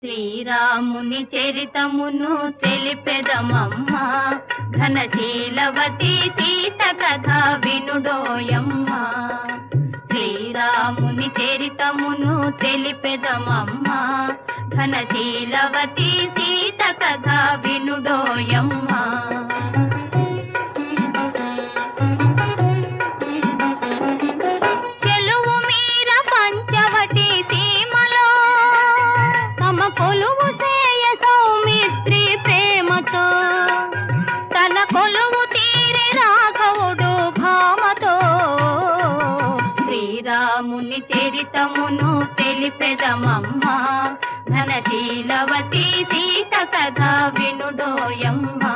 శ్రీరాముని చరితమును తెలిపెదమమ్మా, ఘనశీలవతి సీత కథ వినుడోయమ్మా. శ్రీరాముని చరితమును తెలిపెదమమ్మా, ఘనశీలవతి సీత కథ వినుడోయమ్మా. చెలువు మీర పంచవటి సీమలో తమ కొలువు చేయ సౌమిత్రి ప్రేమతో, తన కొలువు తీరి రాఘవుడు భామతో. శ్రీరాముని చరితమును తెలిపెదమమ్మా, ఘనశీలవతి సీత కథ వినుడోయమ్మా.